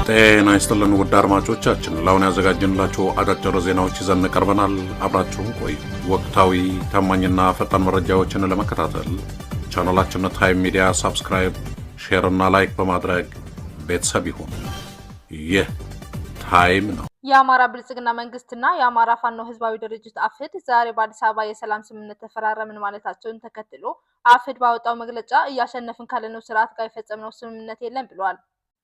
ጤና ይስጥልን ውድ አድማጮቻችን፣ ለአሁን ያዘጋጀንላችሁ አጫጭር ዜናዎች ይዘን ቀርበናል። አብራችሁን ቆዩ። ወቅታዊ ታማኝና ፈጣን መረጃዎችን ለመከታተል ቻናላችንን ታይም ሚዲያ ሰብስክራይብ፣ ሼር እና ላይክ በማድረግ ቤተሰብ ይሁን። ይህ ታይም ነው። የአማራ ብልጽግና መንግስትና የአማራ ፋኖ ህዝባዊ ድርጅት አፍድ ዛሬ በአዲስ አበባ የሰላም ስምምነት ተፈራረምን ማለታቸውን ተከትሎ አፍድ ባወጣው መግለጫ እያሸነፍን ካለነው ስርዓት ጋር የፈጸምነው ስምምነት የለም ብሏል።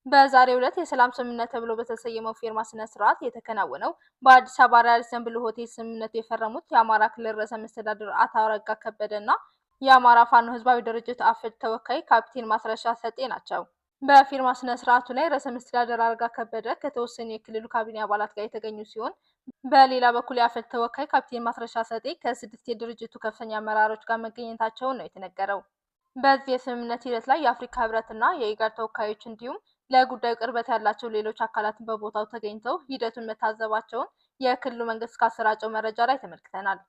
በዛሬው ዕለት የሰላም ስምምነት ተብሎ በተሰየመው ፊርማ ስነ ስርዓት የተከናወነው በአዲስ አበባ ራዲሰን ብሉ ሆቴል ስምምነቱ የፈረሙት የአማራ ክልል ርዕሰ መስተዳድር አቶ አረጋ ከበደና የአማራ ፋኖ ህዝባዊ ድርጅት አፍድ ተወካይ ካፒቴን ማስረሻ ሰጤ ናቸው። በፊርማ ስነ ስርዓቱ ላይ ርዕሰ መስተዳድር አረጋ ከበደ ከተወሰኑ የክልሉ ካቢኔ አባላት ጋር የተገኙ ሲሆን በሌላ በኩል የአፍድ ተወካይ ካፒቴን ማስረሻ ሰጤ ከ6 የድርጅቱ ከፍተኛ አመራሮች ጋር መገኘታቸውን ነው የተነገረው። በዚህ የስምምነት ሂደት ላይ የአፍሪካ ህብረትና የኢጋድ ተወካዮች እንዲሁም ለጉዳዩ ቅርበት ያላቸው ሌሎች አካላትን በቦታው ተገኝተው ሂደቱን መታዘባቸውን የክልሉ መንግስት ካሰራጨው መረጃ ላይ ተመልክተናል።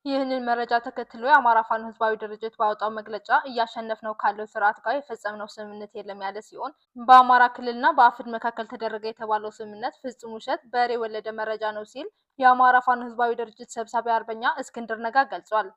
ይህንን መረጃ ተከትሎ የአማራ ፋኖ ህዝባዊ ድርጅት ባወጣው መግለጫ እያሸነፍነው ካለው ስርዓት ጋር የፈጸምነው ስምምነት የለም ያለ ሲሆን በአማራ ክልልና በአፍድ መካከል ተደረገ የተባለው ስምምነት ፍጹም ውሸት፣ በሬ ወለደ መረጃ ነው ሲል የአማራ ፋኖ ህዝባዊ ድርጅት ሰብሳቢ አርበኛ እስክንድር ነጋ ገልጿል።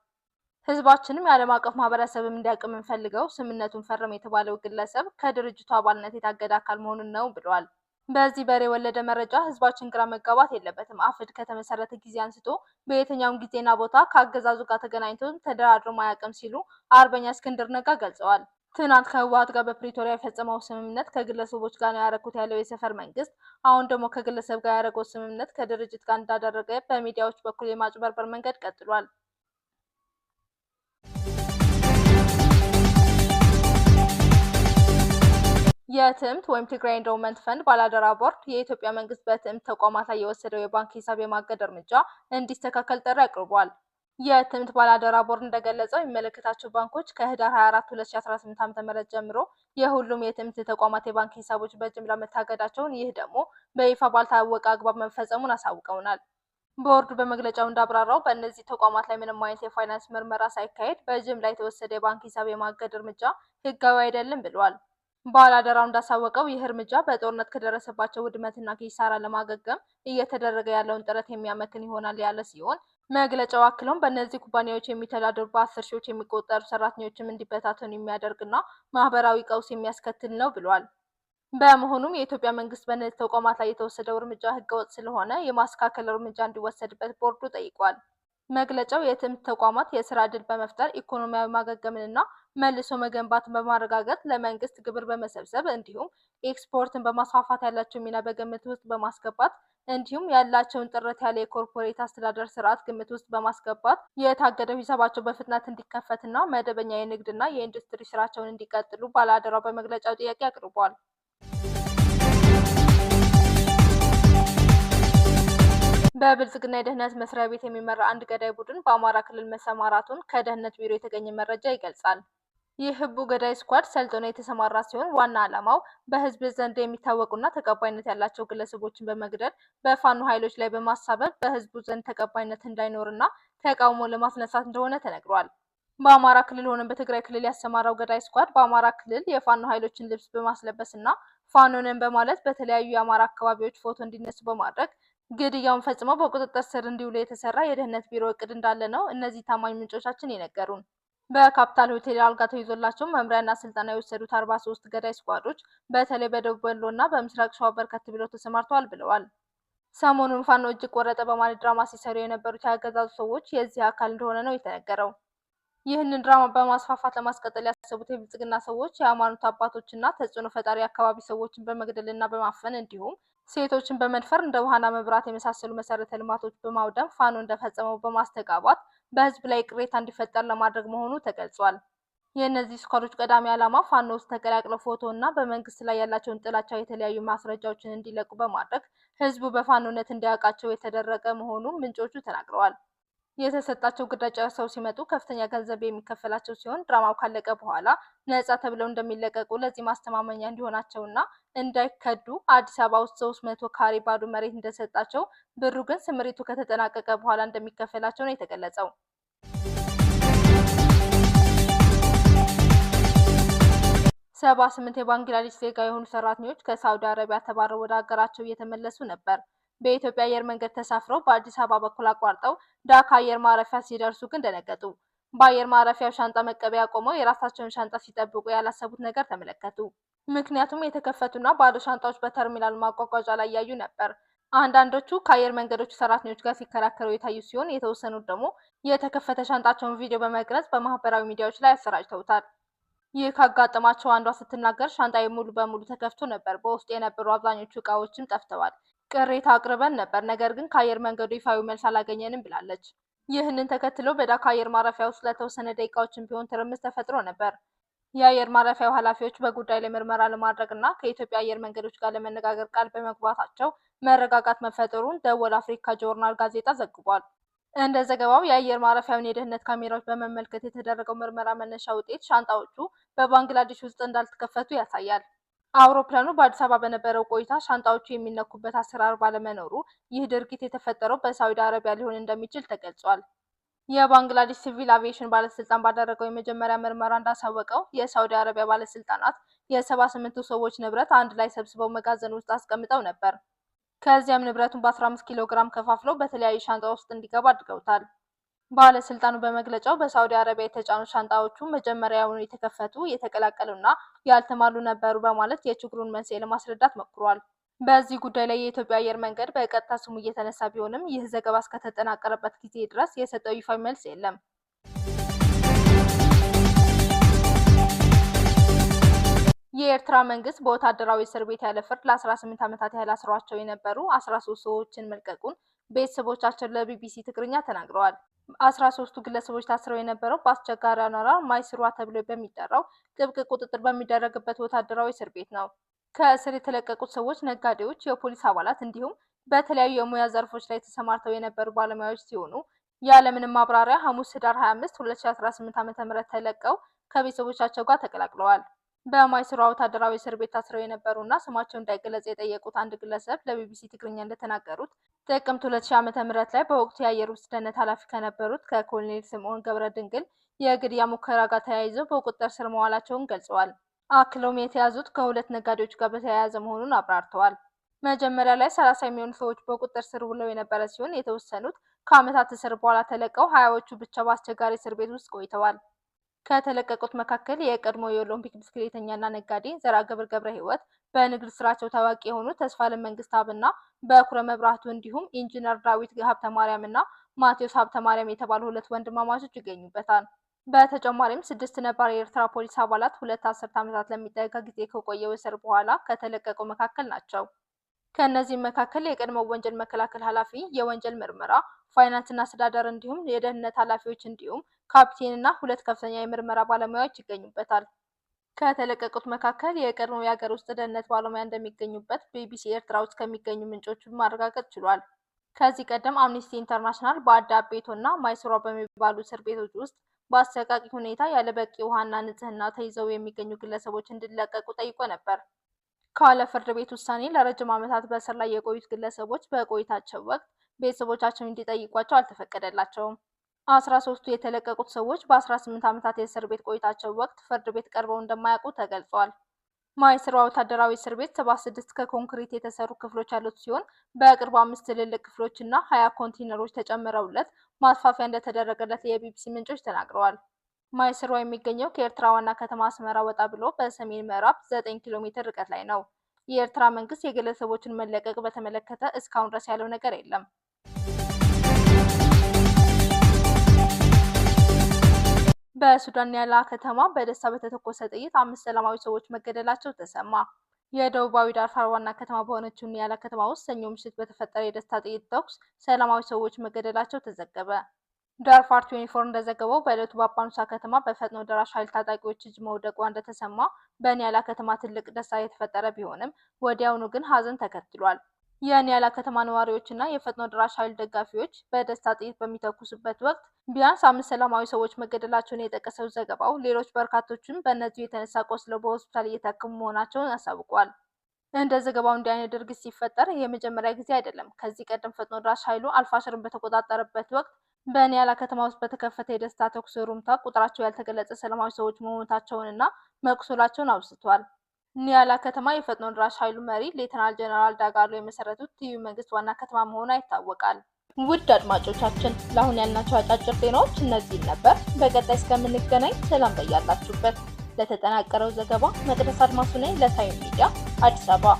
ህዝባችንም የዓለም አቀፍ ማህበረሰብም እንዲያውቅ የምንፈልገው ስምምነቱን ፈረመ የተባለው ግለሰብ ከድርጅቱ አባልነት የታገደ አካል መሆኑን ነው ብለዋል። በዚህ በሬ ወለደ መረጃ ህዝባችን ግራ መጋባት የለበትም። አፍድ ከተመሰረተ ጊዜ አንስቶ በየትኛውም ጊዜና ቦታ ከአገዛዙ ጋር ተገናኝቶ ተደራድሮ ማያውቅም ሲሉ አርበኛ እስክንድር ነጋ ገልጸዋል። ትናንት ከህወሓት ጋር በፕሪቶሪያ የፈጸመው ስምምነት ከግለሰቦች ጋር ነው ያደረኩት ያለው የሰፈር መንግስት አሁን ደግሞ ከግለሰብ ጋር ያደረገው ስምምነት ከድርጅት ጋር እንዳደረገ በሚዲያዎች በኩል የማጭበርበር መንገድ ቀጥሏል። የትዕምት ወይም ትግራይ ኢንዶመንት ፈንድ ባላደራ ቦርድ የኢትዮጵያ መንግስት በትዕምት ተቋማት ላይ የወሰደው የባንክ ሂሳብ የማገድ እርምጃ እንዲስተካከል ጥሪ አቅርቧል። የትዕምት ባላደራ ቦርድ እንደገለጸው የሚመለከታቸው ባንኮች ከህዳር 24 2018 ዓ.ም ጀምሮ የሁሉም የትዕምት ተቋማት የባንክ ሂሳቦች በጅምላ መታገዳቸውን፣ ይህ ደግሞ በይፋ ባልታወቀ አግባብ መፈጸሙን አሳውቀውናል። ቦርዱ በመግለጫው እንዳብራራው በእነዚህ ተቋማት ላይ ምንም አይነት የፋይናንስ ምርመራ ሳይካሄድ በጅምላ የተወሰደ የባንክ ሂሳብ የማገድ እርምጃ ህጋዊ አይደለም ብሏል። ባላደራው እንዳሳወቀው ይህ እርምጃ በጦርነት ከደረሰባቸው ውድመትና ኪሳራ ለማገገም እየተደረገ ያለውን ጥረት የሚያመክን ይሆናል ያለ ሲሆን መግለጫው አክሎም በእነዚህ ኩባንያዎች የሚተዳደሩ በ10 ሺዎች የሚቆጠሩ ሰራተኞችም እንዲበታተኑ የሚያደርግና ማህበራዊ ቀውስ የሚያስከትል ነው ብሏል። በመሆኑም የኢትዮጵያ መንግስት በእነዚህ ተቋማት ላይ የተወሰደው እርምጃ ህገወጥ ስለሆነ የማስተካከል እርምጃ እንዲወሰድበት ቦርዱ ጠይቋል። መግለጫው የትዕምት ተቋማት የስራ ዕድል በመፍጠር ኢኮኖሚያዊ ማገገምንና መልሶ መገንባትን በማረጋገጥ ለመንግስት ግብር በመሰብሰብ እንዲሁም ኤክስፖርትን በማስፋፋት ያላቸው ሚና በግምት ውስጥ በማስገባት እንዲሁም ያላቸውን ጥርት ያለ የኮርፖሬት አስተዳደር ስርዓት ግምት ውስጥ በማስገባት የታገደው ሂሳባቸው በፍጥነት እንዲከፈትና መደበኛ የንግድና የኢንዱስትሪ ስራቸውን እንዲቀጥሉ ባለአደራው በመግለጫው ጥያቄ አቅርቧል። በብልጽግና የደህንነት መስሪያ ቤት የሚመራ አንድ ገዳይ ቡድን በአማራ ክልል መሰማራቱን ከደህንነት ቢሮ የተገኘ መረጃ ይገልጻል። ይህ ህቡ ገዳይ ስኳድ ሰልጥኖ የተሰማራ ሲሆን ዋና ዓላማው በህዝብ ዘንድ የሚታወቁና ተቀባይነት ያላቸው ግለሰቦችን በመግደል በፋኖ ኃይሎች ላይ በማሳበብ በህዝቡ ዘንድ ተቀባይነት እንዳይኖርና ተቃውሞ ለማስነሳት እንደሆነ ተነግሯል። በአማራ ክልል ሆነ በትግራይ ክልል ያሰማራው ገዳይ ስኳድ በአማራ ክልል የፋኖ ኃይሎችን ልብስ በማስለበስና ፋኖንን በማለት በተለያዩ የአማራ አካባቢዎች ፎቶ እንዲነሱ በማድረግ ግድያውን ፈጽመው በቁጥጥር ስር እንዲውሉ የተሰራ የደህንነት ቢሮ እቅድ እንዳለ ነው እነዚህ ታማኝ ምንጮቻችን የነገሩን። በካፒታል ሆቴል አልጋ ተይዞላቸው መምሪያና ስልጠና የወሰዱት 43 ገዳይ ስኳዶች በተለይ በደቡብ ወሎና በምስራቅ ሸዋ በርከት ብለው ተሰማርተዋል ብለዋል። ሰሞኑን ፋኖ እጅ ቆረጠ በማለት ድራማ ሲሰሩ የነበሩት ያገዛዙ ሰዎች የዚህ አካል እንደሆነ ነው የተነገረው። ይህንን ድራማ በማስፋፋት ለማስቀጠል ያሰቡት የብልጽግና ሰዎች የሃይማኖት አባቶችና ተጽዕኖ ፈጣሪ አካባቢ ሰዎችን በመግደልና በማፈን እንዲሁም ሴቶችን በመድፈር እንደ ውሃና መብራት የመሳሰሉ መሰረተ ልማቶች በማውደም ፋኖ እንደፈጸመው በማስተጋባት በህዝብ ላይ ቅሬታ እንዲፈጠር ለማድረግ መሆኑ ተገልጿል። የእነዚህ ስኳዶች ቀዳሚ ዓላማ ፋኖ ውስጥ ተቀላቅለው ፎቶ እና በመንግስት ላይ ያላቸውን ጥላቻ የተለያዩ ማስረጃዎችን እንዲለቁ በማድረግ ህዝቡ በፋኖነት እንዲያውቃቸው የተደረገ መሆኑን ምንጮቹ ተናግረዋል። የተሰጣቸው ግዳጅ ጨርሰው ሲመጡ ከፍተኛ ገንዘብ የሚከፈላቸው ሲሆን ድራማው ካለቀ በኋላ ነጻ ተብለው እንደሚለቀቁ ለዚህ ማስተማመኛ እንዲሆናቸውና እንዳይከዱ አዲስ አበባ ውስጥ 300 ካሬ ባዶ መሬት እንደሰጣቸው፣ ብሩ ግን ስምሪቱ ከተጠናቀቀ በኋላ እንደሚከፈላቸው ነው የተገለጸው። 78 የባንግላዴሽ ዜጋ የሆኑ ሰራተኞች ከሳውዲ አረቢያ ተባረው ወደ ሀገራቸው እየተመለሱ ነበር። በኢትዮጵያ አየር መንገድ ተሳፍረው በአዲስ አበባ በኩል አቋርጠው ዳካ አየር ማረፊያ ሲደርሱ ግን ደነገጡ። በአየር ማረፊያው ሻንጣ መቀበያ ቆመው የራሳቸውን ሻንጣ ሲጠብቁ ያላሰቡት ነገር ተመለከቱ። ምክንያቱም የተከፈቱና ባዶ ሻንጣዎች በተርሚናል ማጓጓዣ ላይ ያዩ ነበር። አንዳንዶቹ ከአየር መንገዶቹ ሰራተኞች ጋር ሲከራከሩ የታዩ ሲሆን፣ የተወሰኑት ደግሞ የተከፈተ ሻንጣቸውን ቪዲዮ በመቅረጽ በማህበራዊ ሚዲያዎች ላይ አሰራጭተውታል። ይህ ካጋጠማቸው አንዷ ስትናገር ሻንጣዬ ሙሉ በሙሉ ተከፍቶ ነበር፣ በውስጡ የነበሩ አብዛኞቹ እቃዎችም ጠፍተዋል። ቅሬታ አቅርበን ነበር፣ ነገር ግን ከአየር መንገዱ ይፋዊ መልስ አላገኘንም ብላለች። ይህንን ተከትሎ በዳካ አየር ማረፊያ ውስጥ ለተወሰነ ደቂቃዎችን ቢሆን ትርምስ ተፈጥሮ ነበር። የአየር ማረፊያው ኃላፊዎች በጉዳይ ላይ ምርመራ ለማድረግ እና ከኢትዮጵያ አየር መንገዶች ጋር ለመነጋገር ቃል በመግባታቸው መረጋጋት መፈጠሩን ደወል አፍሪካ ጆርናል ጋዜጣ ዘግቧል። እንደ ዘገባው የአየር ማረፊያውን የደህንነት ካሜራዎች በመመልከት የተደረገው ምርመራ መነሻ ውጤት ሻንጣዎቹ በባንግላዴሽ ውስጥ እንዳልተከፈቱ ያሳያል። አውሮፕላኑ በአዲስ አበባ በነበረው ቆይታ ሻንጣዎቹ የሚነኩበት አሰራር ባለመኖሩ ይህ ድርጊት የተፈጠረው በሳውዲ አረቢያ ሊሆን እንደሚችል ተገልጿል። የባንግላዴሽ ሲቪል አቪዬሽን ባለስልጣን ባደረገው የመጀመሪያ ምርመራ እንዳሳወቀው የሳውዲ አረቢያ ባለስልጣናት የ78ቱ ሰዎች ንብረት አንድ ላይ ሰብስበው መጋዘን ውስጥ አስቀምጠው ነበር። ከዚያም ንብረቱን በ15 ኪሎ ግራም ከፋፍለው በተለያዩ ሻንጣ ውስጥ እንዲገባ አድርገውታል። ባለስልጣኑ በመግለጫው በሳውዲ አረቢያ የተጫኑ ሻንጣዎቹ መጀመሪያውኑ የተከፈቱ፣ የተቀላቀሉና ያልተሟሉ ነበሩ በማለት የችግሩን መንስኤ ለማስረዳት ሞክሯል። በዚህ ጉዳይ ላይ የኢትዮጵያ አየር መንገድ በቀጥታ ስሙ እየተነሳ ቢሆንም ይህ ዘገባ እስከተጠናቀረበት ጊዜ ድረስ የሰጠው ይፋዊ መልስ የለም። የኤርትራ መንግስት በወታደራዊ እስር ቤት ያለ ፍርድ ለ18 ዓመታት ያህል አስሯቸው የነበሩ 13 ሰዎችን መልቀቁን ቤተሰቦቻቸው ለቢቢሲ ትግርኛ ተናግረዋል። 13ቱ ግለሰቦች ታስረው የነበረው በአስቸጋሪ አኗኗር ማይስሯ ተብሎ በሚጠራው ጥብቅ ቁጥጥር በሚደረግበት ወታደራዊ እስር ቤት ነው። ከእስር የተለቀቁት ሰዎች ነጋዴዎች፣ የፖሊስ አባላት እንዲሁም በተለያዩ የሙያ ዘርፎች ላይ ተሰማርተው የነበሩ ባለሙያዎች ሲሆኑ ያለምንም ማብራሪያ ሐሙስ ህዳር 25 2018 ዓ.ም ተለቀው ከቤተሰቦቻቸው ጋር ተቀላቅለዋል። በማይስሯ ወታደራዊ እስር ቤት ታስረው የነበሩና ስማቸው እንዳይገለጽ የጠየቁት አንድ ግለሰብ ለቢቢሲ ትግርኛ እንደተናገሩት ጥቅምት 2000 ዓ.ም ላይ በወቅቱ የአየር ውስጥ ደህንነት ኃላፊ ከነበሩት ከኮሎኔል ስምዖን ገብረ ድንግል የግድያ ሙከራ ጋር ተያይዘው በቁጥጥር ስር መዋላቸውን ገልጸዋል። አክለውም የተያዙት ከሁለት ነጋዴዎች ጋር በተያያዘ መሆኑን አብራርተዋል። መጀመሪያ ላይ 30 የሚሆኑ ሰዎች በቁጥጥር ስር ውለው የነበረ ሲሆን የተወሰኑት ከዓመታት እስር በኋላ ተለቀው 20ዎቹ ብቻ በአስቸጋሪ እስር ቤት ውስጥ ቆይተዋል። ከተለቀቁት መካከል የቀድሞ የኦሎምፒክ ብስክሌተኛና ነጋዴ ዘርአገብር ገብረ ሕይወት፣ በንግድ ስራቸው ታዋቂ የሆኑት ተስፋለም መንግስታብና በኩረ መብራቱ እንዲሁም ኢንጂነር ዳዊት ሀብተ ማርያም እና ማቴዎስ ሀብተ ማርያም የተባሉ ሁለት ወንድማማቾች ይገኙበታል። በተጨማሪም 6 ነባር የኤርትራ ፖሊስ አባላት 2 አስርት ዓመታት ለሚጠጋ ጊዜ ከቆየው እስር በኋላ ከተለቀቁ መካከል ናቸው። ከእነዚህም መካከል የቀድሞው ወንጀል መከላከል ኃላፊ፣ የወንጀል ምርመራ፣ ፋይናንስና አስተዳደር እንዲሁም የደህንነት ኃላፊዎች እንዲሁም ካፕቴንና 2 ከፍተኛ የምርመራ ባለሙያዎች ይገኙበታል። ከተለቀቁት መካከል የቀድሞው የሀገር ውስጥ ደህንነት ባለሙያ እንደሚገኙበት ቢቢሲ ኤርትራ ውስጥ ከሚገኙ ምንጮች ማረጋገጥ ችሏል። ከዚህ ቀደም አምኒስቲ ኢንተርናሽናል በአዳ አቤቶና ማይስሯ በሚባሉ እስር ቤቶች ውስጥ በአሰቃቂ ሁኔታ ያለ በቂ ውሃና ንጽህና ተይዘው የሚገኙ ግለሰቦች እንዲለቀቁ ጠይቆ ነበር። ካለ ፍርድ ቤት ውሳኔ ለረጅም ዓመታት በእስር ላይ የቆዩት ግለሰቦች በቆይታቸው ወቅት ቤተሰቦቻቸውን እንዲጠይቋቸው አልተፈቀደላቸውም። 13ቱ የተለቀቁት ሰዎች በ18 ዓመታት የእስር ቤት ቆይታቸው ወቅት ፍርድ ቤት ቀርበው እንደማያውቁ ተገልጿል። ማይስሯ ወታደራዊ እስር ቤት 76 ከኮንክሪት የተሰሩ ክፍሎች ያሉት ሲሆን በቅርቡ 5 ትልልቅ ክፍሎች እና 20 ኮንቴነሮች ተጨምረውለት ማስፋፊያ እንደተደረገለት የቢቢሲ ምንጮች ተናግረዋል። ማይስሯ የሚገኘው ከኤርትራ ዋና ከተማ አስመራ ወጣ ብሎ በሰሜን ምዕራብ 9 ኪሎ ሜትር ርቀት ላይ ነው። የኤርትራ መንግስት የግለሰቦችን መለቀቅ በተመለከተ እስካሁን ድረስ ያለው ነገር የለም። በሱዳን ኒያላ ከተማ በደስታ በተተኮሰ ጥይት 5 ሰላማዊ ሰዎች መገደላቸው ተሰማ። የደቡባዊ ዳርፋር ዋና ከተማ በሆነችው ኒያላ ከተማ ውስጥ ሰኞ ምሽት በተፈጠረ የደስታ ጥይት ተኩስ ሰላማዊ ሰዎች መገደላቸው ተዘገበ። ዳርፋር 24 እንደዘገበው በዕለቱ በአባኑሳ ከተማ በፈጥኖ ደራሽ ኃይል ታጣቂዎች እጅ መውደቋ እንደተሰማ በኒያላ ከተማ ትልቅ ደስታ የተፈጠረ ቢሆንም ወዲያውኑ ግን ሀዘን ተከትሏል። የኒያላ ከተማ ነዋሪዎችና የፈጥኖ ደራሽ ኃይል ደጋፊዎች በደስታ ጥይት በሚተኩሱበት ወቅት ቢያንስ 5 ሰላማዊ ሰዎች መገደላቸውን የጠቀሰው ዘገባው ሌሎች በርካቶችም በእነዚሁ የተነሳ ቆስለው በሆስፒታል እየታከሙ መሆናቸውን አሳውቋል። እንደ ዘገባው እንዲህ አይነት ድርጊት ሲፈጠር የመጀመሪያ ጊዜ አይደለም። ከዚህ ቀደም ፈጥኖ ደራሽ ኃይሉ አልፋሽርን በተቆጣጠረበት ወቅት በኒያላ ከተማ ውስጥ በተከፈተ የደስታ ተኩስ ሩምታ ቁጥራቸው ያልተገለጸ ሰላማዊ ሰዎች መሞታቸውንና መቁሰላቸውን አውስቷል። ኒያላ ከተማ የፈጥኖ ደራሽ ኃይሉ መሪ ሌተናል ጀነራል ዳጋሎ የመሰረቱት ትይዩ መንግስት ዋና ከተማ መሆኗ ይታወቃል። ውድ አድማጮቻችን ለአሁን ያልናቸው አጫጭር ዜናዎች እነዚህ ነበር። በቀጣይ እስከምንገናኝ ሰላም በያላችሁበት። ለተጠናቀረው ዘገባ መቅደስ አድማሱ ነኝ ለታይም ሚዲያ አዲስ አበባ።